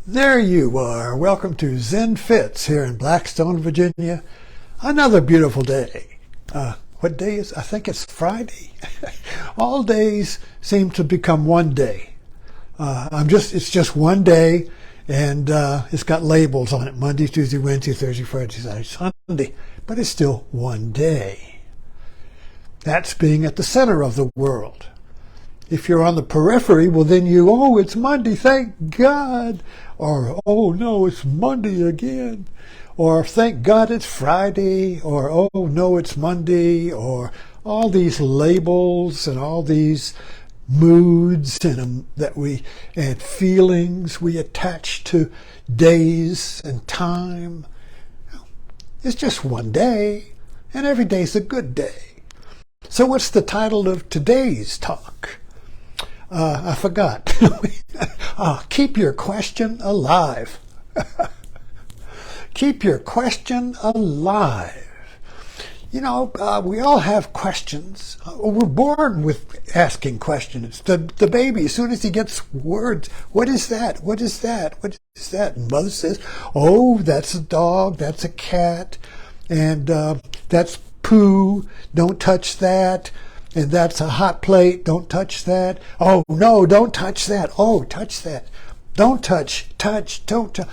There you are. Welcome to Zen Fits here in Blackstone, Virginia. Another beautiful day. What day is? I think it's Friday. All days seem to become one day. It's just one day, and it's got labels on it: Monday, Tuesday, Wednesday, Thursday, Friday, Saturday, Sunday. But it's still one day. That's being at the center of the world. If you're on the periphery, well then it's Monday, thank God. Or, oh no, it's Monday again. Or, thank God it's Friday. Or, oh no, it's Monday. Or all these labels and all these moods and feelings we attach to days and time. It's just one day, and every day's a good day. So what's the title of today's talk? I forgot. Keep your question alive. Keep your question alive. You know, we all have questions. We're born with asking questions. The baby, as soon as he gets words, what is that? What is that? What is that? And mother says, oh, that's a dog, that's a cat, and that's poo, don't touch that. And that's a hot plate, don't touch that. Oh, no, don't touch that. Oh, touch that. Don't touch, don't touch.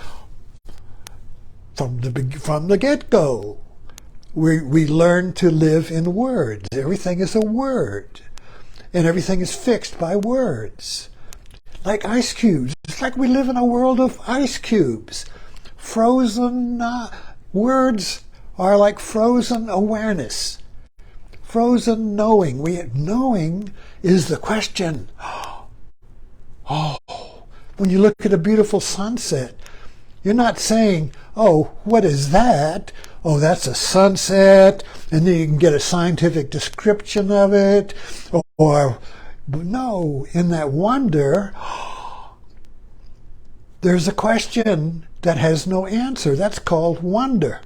From the get-go, we learn to live in words. Everything is a word. And everything is fixed by words. Like ice cubes. It's like we live in a world of ice cubes. Frozen words are like frozen awareness. Frozen knowing. Knowing is the question. Oh, when you look at a beautiful sunset, you're not saying, oh, what is that? Oh, that's a sunset, and then you can get a scientific description of it. Or no, in that wonder, there's a question that has no answer. That's called wonder.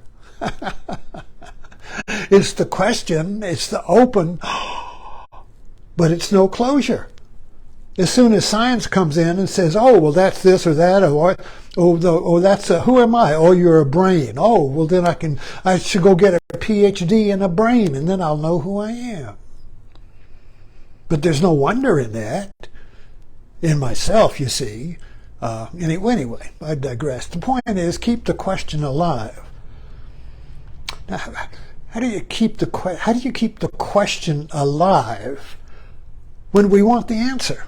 It's the question, it's the open, but it's no closure. As soon as science comes in and says, oh, well, that's this or that, or that's who am I? Oh, you're a brain. Oh, well, then I should go get a PhD in a brain, and then I'll know who I am. But there's no wonder in that, in myself, you see. Anyway, I digress. The point is, keep the question alive. Now, how do you keep the question alive when we want the answer?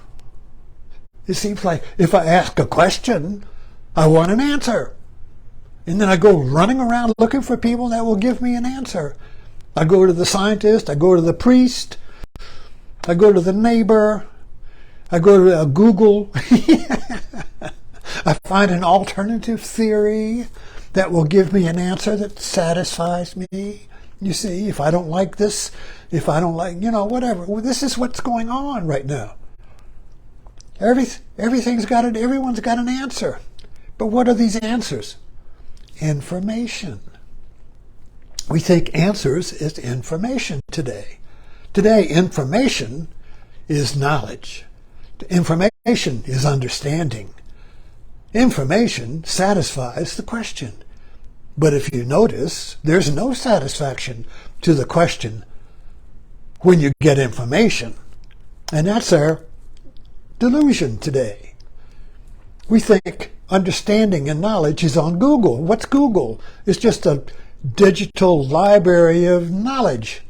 It seems like if I ask a question, I want an answer. And then I go running around looking for people that will give me an answer. I go to the scientist, I go to the priest, I go to the neighbor, I go to Google. I find an alternative theory that will give me an answer that satisfies me. You see, if I don't like this, if I don't like, whatever. Well, this is what's going on right now. Everyone's got an answer. But what are these answers? Information. We think answers is information today. Today, information is knowledge. Information is understanding. Information satisfies the question. But if you notice, there's no satisfaction to the question when you get information. And that's our delusion today. We think understanding and knowledge is on Google. What's Google? It's just a digital library of knowledge,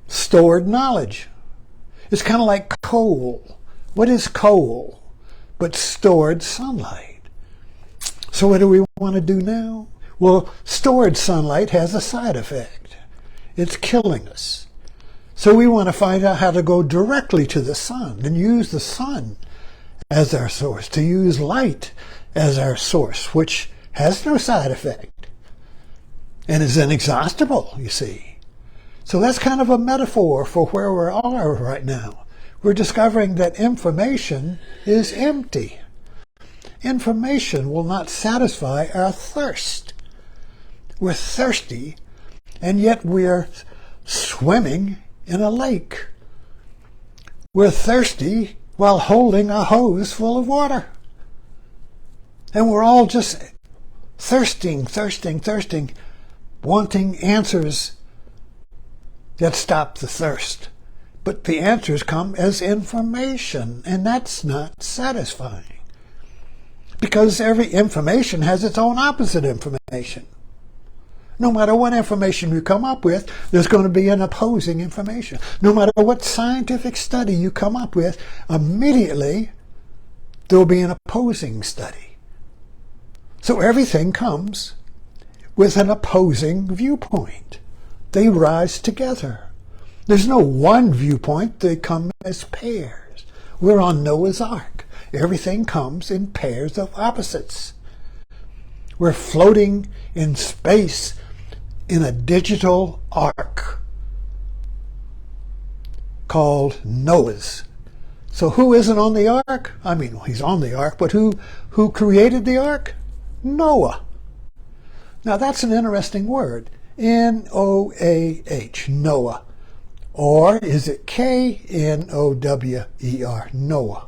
stored knowledge. It's kind of like coal. What is coal but stored sunlight? So what do we want to do now? Well, stored sunlight has a side effect. It's killing us. So we want to find out how to go directly to the sun and use the sun as our source, to use light as our source, which has no side effect and is inexhaustible, you see. So that's kind of a metaphor for where we are right now. We're discovering that information is empty. Information will not satisfy our thirst. We're thirsty, and yet we're swimming in a lake. We're thirsty while holding a hose full of water. And we're all just thirsting, wanting answers that stop the thirst. But the answers come as information, and that's not satisfying. Because every information has its own opposite information. No matter what information you come up with, there's going to be an opposing information. No matter what scientific study you come up with, immediately there will be an opposing study. So everything comes with an opposing viewpoint. They rise together. There's no one viewpoint. They come as pairs. We're on Noah's Ark. Everything comes in pairs of opposites. We're floating in space in a digital ark called Noah's. So who isn't on the ark? I mean, he's on the ark, but who created the ark? Noah. Now that's an interesting word. N-O-A-H, Noah. Or is it K-N-O-W-E-R, Noah?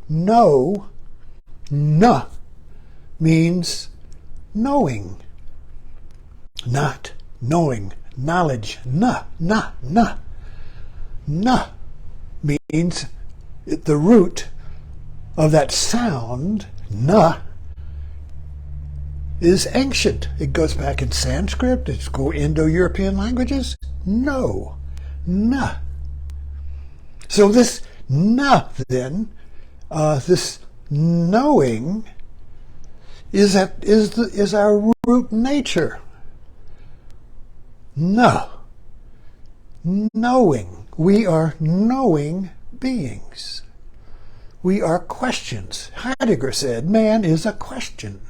No, na, means knowing. Not knowing, knowledge. Na means the root of that sound, na, is ancient. It goes back in Sanskrit. It's Indo-European languages. No, na. So this na, then, this knowing is our root nature. No. Knowing. We are knowing beings. We are questions. Heidegger said, man is a question.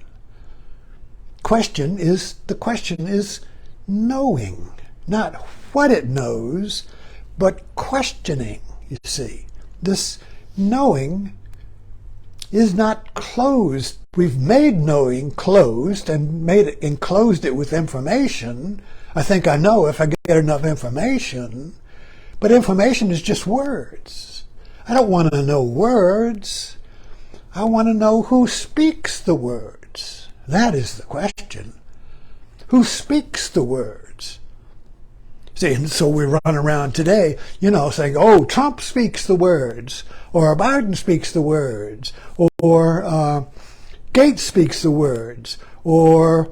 The question is knowing. Not what it knows, but questioning, you see. This knowing is not closed. We've made knowing closed and enclosed it with information. I think I know if I get enough information. But information is just words. I don't want to know words. I want to know who speaks the words. That is the question. Who speaks the words? See, and so we run around today, saying, oh, Trump speaks the words, or Biden speaks the words, or Gates speaks the words, or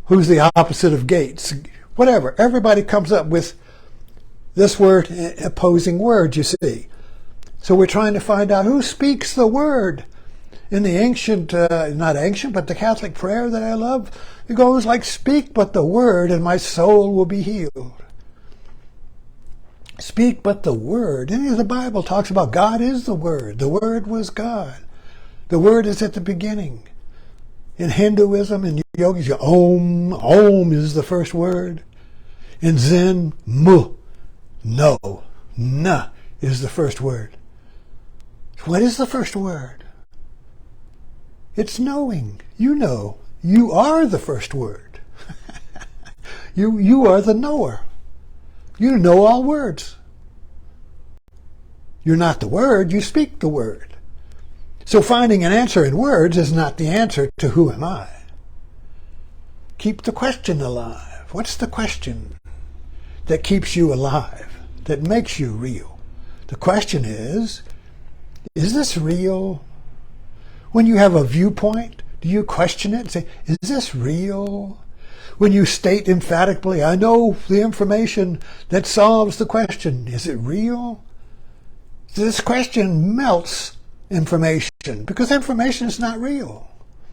who's the opposite of Gates? Whatever. Everybody comes up with this word, opposing words, you see. So we're trying to find out who speaks the word. In the ancient, not ancient, but the Catholic prayer that I love, it goes like, speak but the word and my soul will be healed. Speak but the word. And the Bible talks about God is the Word. The Word was God. The Word is at the beginning. In Hinduism and yogis, Om. Om is the first word. In Zen, Mu. No. Na is the first word. What is the first word? It's knowing. You know. You are the first word. You are the knower. You know all words. You're not the word, you speak the word. So finding an answer in words is not the answer to who am I. Keep the question alive. What's the question that keeps you alive, that makes you real? The question is this real? When you have a viewpoint, do you question it and say, is this real? When you state emphatically, I know the information that solves the question, is it real? This question melts information because information is not real.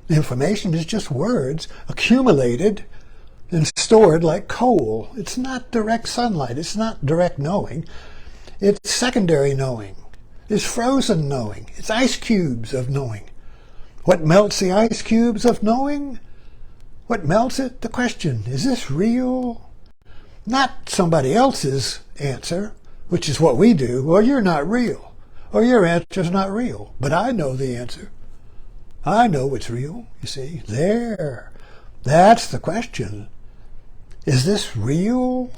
Information is just words accumulated and stored like coal. It's not direct sunlight. It's not direct knowing. It's secondary knowing. It's frozen knowing. It's ice cubes of knowing. What melts the ice cubes of knowing? What melts it? The question, is this real? Not somebody else's answer, which is what we do. Well, you're not real, or your answer's not real. But I know the answer. I know it's real, you see. There. That's the question. Is this real?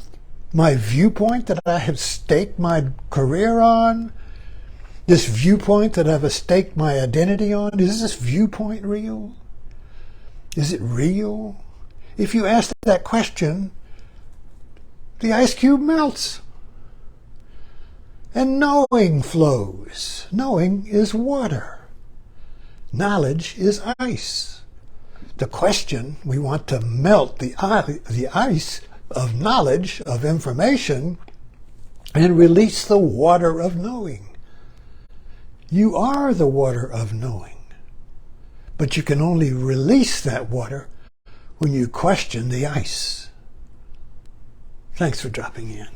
My viewpoint that I have staked my career on? This viewpoint that I've staked my identity on, is this viewpoint real? Is it real? If you ask that question, the ice cube melts. And knowing flows. Knowing is water. Knowledge is ice. The question, we want to melt the ice of knowledge, of information, and release the water of knowing. You are the water of knowing. But you can only release that water when you question the ice. Thanks for dropping in.